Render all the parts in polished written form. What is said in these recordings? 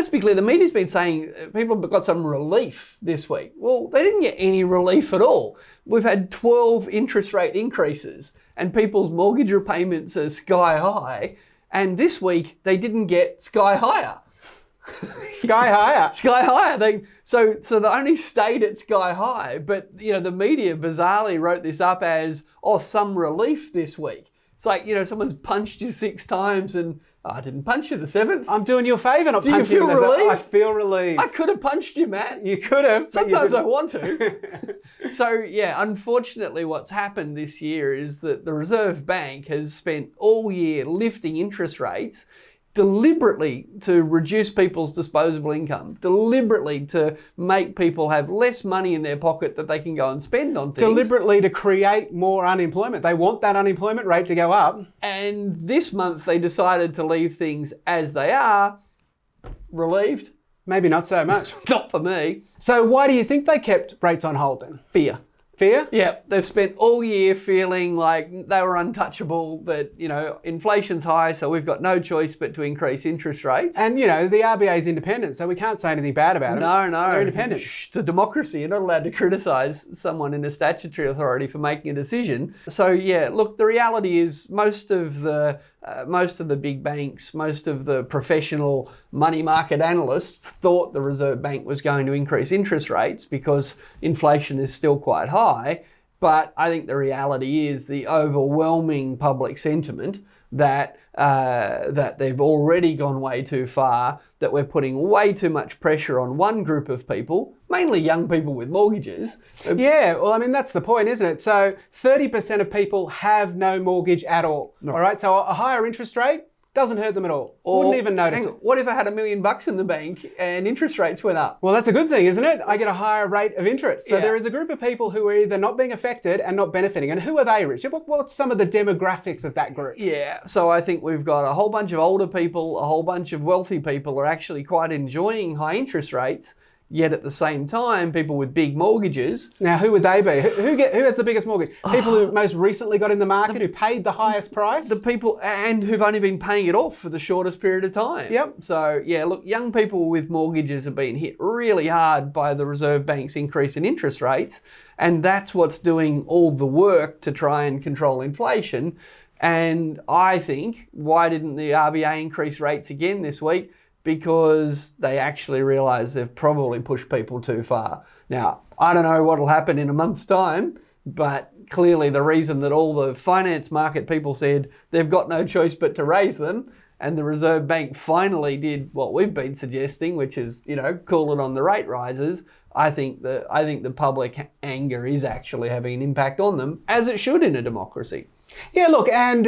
let's be clear, the media's been saying people got some relief this week. Well, they didn't get any relief at all. We've had 12 interest rate increases and people's mortgage repayments are sky high. And this week, they didn't get sky higher. Sky higher. Sky higher. So they only stayed at sky high. But, the media bizarrely wrote this up as, some relief this week. It's like, someone's punched you 6 times and I didn't punch you the 7th. I'm doing you a favour not punching you. Do you feel relieved? I feel relieved. I could have punched you, Matt. You could have. Sometimes I want to. So, unfortunately what's happened this year is that the Reserve Bank has spent all year lifting interest rates deliberately to reduce people's disposable income, deliberately to make people have less money in their pocket that they can go and spend on things. Deliberately to create more unemployment. They want that unemployment rate to go up. And this month they decided to leave things as they are. Relieved? Maybe not so much. Not for me. So why do you think they kept rates on hold then? Fear. Fear? Yeah, they've spent all year feeling like they were untouchable, that, inflation's high, so we've got no choice but to increase interest rates. And, the RBA is independent, so we can't say anything bad about it. No. They're independent. It's a democracy. You're not allowed to criticise someone in a statutory authority for making a decision. So, look, the reality is most of the big banks, most of the professional money market analysts thought the Reserve Bank was going to increase interest rates because inflation is still quite high. But I think the reality is the overwhelming public sentiment that they've already gone way too far, that we're putting way too much pressure on one group of people, mainly young people with mortgages. Yeah, well, that's the point, isn't it? So 30% of people have no mortgage at all. No. All right, so a higher interest rate doesn't hurt them at all. Wouldn't even notice it. What if I had $1 million in the bank and interest rates went up? Well, that's a good thing, isn't it? I get a higher rate of interest. So there is a group of people who are either not being affected and not benefiting. And who are they, Richard? What's some of the demographics of that group? Yeah, so I think we've got a whole bunch of older people, a whole bunch of wealthy people are actually quite enjoying high interest rates. Yet at the same time, people with big mortgages. Now, who would they be? Who has the biggest mortgage? People who most recently got in the market, who paid the highest price? The people, and who've only been paying it off for the shortest period of time. Yep. So, look, young people with mortgages have been hit really hard by the Reserve Bank's increase in interest rates. And that's what's doing all the work to try and control inflation. And I think, why didn't the RBA increase rates again this week? Because they actually realise they've probably pushed people too far. Now, I don't know what will happen in a month's time, but clearly the reason that all the finance market people said they've got no choice but to raise them, and the Reserve Bank finally did what we've been suggesting, which is, cool it on the rate rises, I think the public anger is actually having an impact on them, as it should in a democracy. Yeah, look, and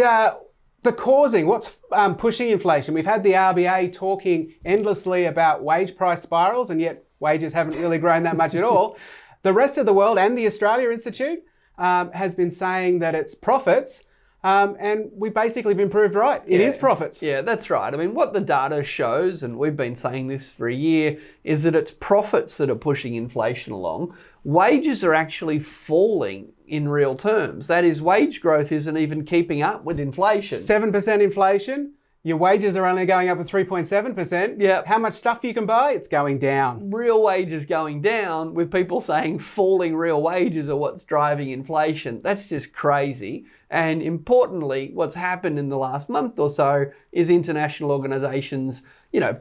what's pushing inflation? We've had the RBA talking endlessly about wage price spirals, and yet wages haven't really grown that much at all. The rest of the world and the Australia Institute has been saying that it's profits, and we've basically been proved right. It is profits. Yeah, that's right. What the data shows, and we've been saying this for a year, is that it's profits that are pushing inflation along. Wages are actually falling in real terms. That is, wage growth isn't even keeping up with inflation. 7% inflation. Your wages are only going up at 3.7%. Yeah. How much stuff you can buy? It's going down. Real wages going down, with people saying falling real wages are what's driving inflation. That's just crazy. And importantly, what's happened in the last month or so is international organisations,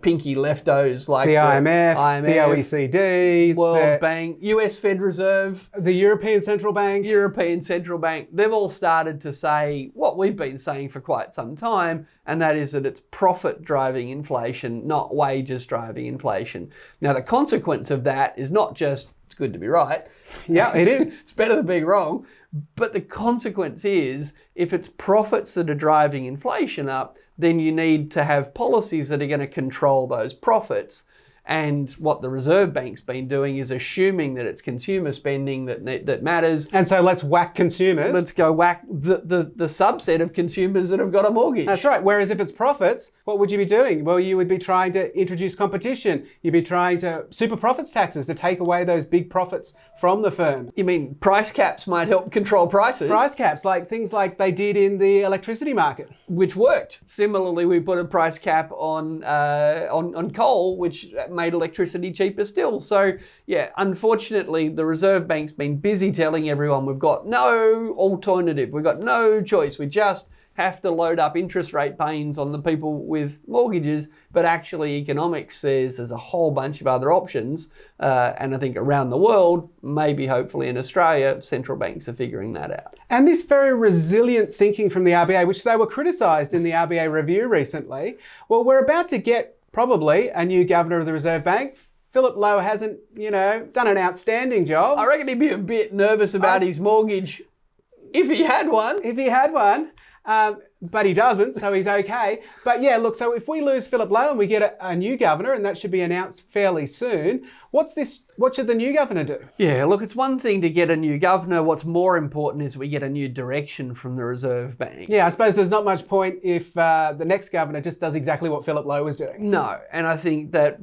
pinky leftos like the IMF, the OECD, World Bank, US Fed Reserve, the European Central Bank. They've all started to say what we've been saying for quite some time, and that is that it's profit driving inflation, not wages driving inflation. Now, the consequence of that is not just it's good to be right. Yeah, it is. It's better than being wrong. But the consequence is, if it's profits that are driving inflation up, then you need to have policies that are going to control those profits. And what the Reserve Bank's been doing is assuming that it's consumer spending that matters. And so let's whack consumers. Let's go whack the subset of consumers that have got a mortgage. That's right. Whereas if it's profits, what would you be doing? Well, you would be trying to introduce competition. You'd be trying to super profits taxes to take away those big profits from the firms. You mean price caps might help control prices? Price caps, like things like they did in the electricity market. Which worked. Similarly, we put a price cap on coal, which made electricity cheaper still. So yeah, unfortunately, the Reserve Bank's been busy telling everyone we've got no alternative, we've got no choice, we just have to load up interest rate pains on the people with mortgages, but actually economics says there's a whole bunch of other options, and I think around the world, maybe hopefully in Australia, central banks are figuring that out. And this very resilient thinking from the RBA, which they were criticised in the RBA review recently, well, we're about to get probably a new governor of the Reserve Bank. Philip Lowe hasn't, done an outstanding job. I reckon he'd be a bit nervous about his mortgage if he had one. If he had one. But he doesn't, so he's okay. But yeah, look, so if we lose Philip Lowe and we get a new governor, and that should be announced fairly soon, what should the new governor do? Yeah, look, it's one thing to get a new governor. What's more important is we get a new direction from the Reserve Bank. Yeah, I suppose there's not much point if the next governor just does exactly what Philip Lowe was doing. No, and I think that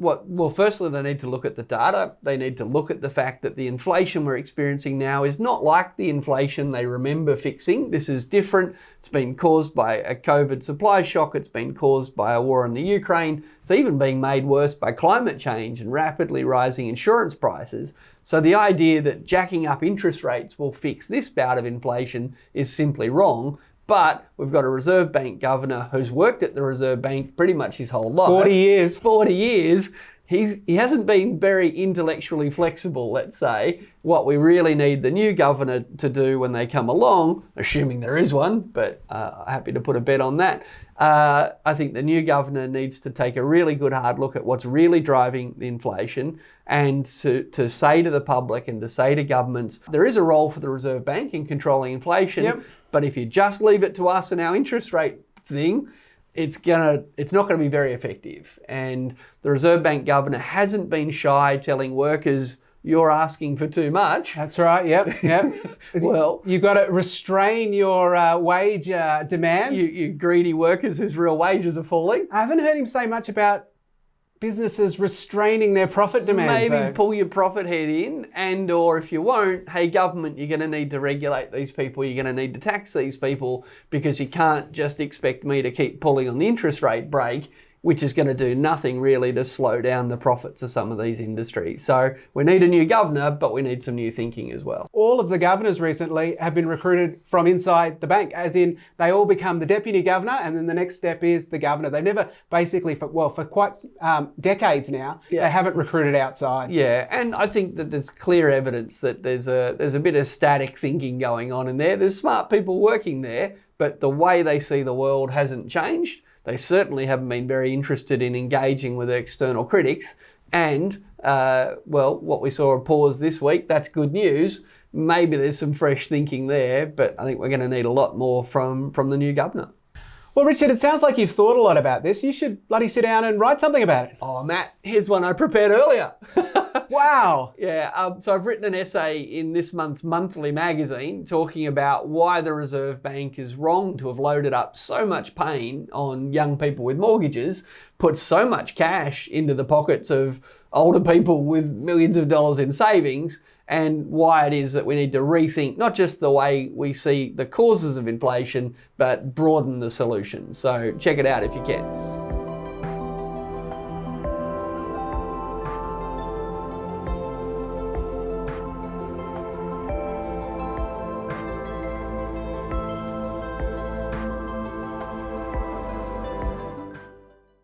firstly, they need to look at the data. They need to look at the fact that the inflation we're experiencing now is not like the inflation they remember fixing. This is different. It's been caused by a COVID supply shock. It's been caused by a war in the Ukraine. It's even being made worse by climate change and rapidly rising insurance prices. So the idea that jacking up interest rates will fix this bout of inflation is simply wrong. But we've got a Reserve Bank governor who's worked at the Reserve Bank pretty much his whole life. 40 years. 40 years. He hasn't been very intellectually flexible, let's say. What we really need the new governor to do when they come along, assuming there is one, but happy to put a bet on that, I think the new governor needs to take a really good hard look at what's really driving the inflation and to say to the public and to say to governments, there is a role for the Reserve Bank in controlling inflation, but if you just leave it to us and our interest rate thing, it's not going to be very effective. And the Reserve Bank governor hasn't been shy telling workers, you're asking for too much. That's right, yep. Well, you've got to restrain your wage demands. You greedy workers whose real wages are falling. I haven't heard him say much about businesses restraining their profit demands. Maybe pull your profit head in, and or if you won't, hey government, you're going to need to regulate these people, you're going to need to tax these people, because you can't just expect me to keep pulling on the interest rate brake, which is going to do nothing really to slow down the profits of some of these industries. So we need a new governor, but we need some new thinking as well. All of the governors recently have been recruited from inside the bank, as in they all become the deputy governor, and then the next step is the governor. They've never basically, for quite decades now, they haven't recruited outside. Yeah, and I think that there's clear evidence that there's a bit of static thinking going on in there. There's smart people working there, but the way they see the world hasn't changed. They certainly haven't been very interested in engaging with external critics. And, what we saw a pause this week, that's good news. Maybe there's some fresh thinking there, but I think we're going to need a lot more from the new governor. Well, Richard, it sounds like you've thought a lot about this. You should bloody sit down and write something about it. Oh, Matt, here's one I prepared earlier. Wow. Yeah, so I've written an essay in this month's monthly magazine talking about why the Reserve Bank is wrong to have loaded up so much pain on young people with mortgages, put so much cash into the pockets of older people with millions of dollars in savings, and why it is that we need to rethink not just the way we see the causes of inflation, but broaden the solutions. So check it out if you can.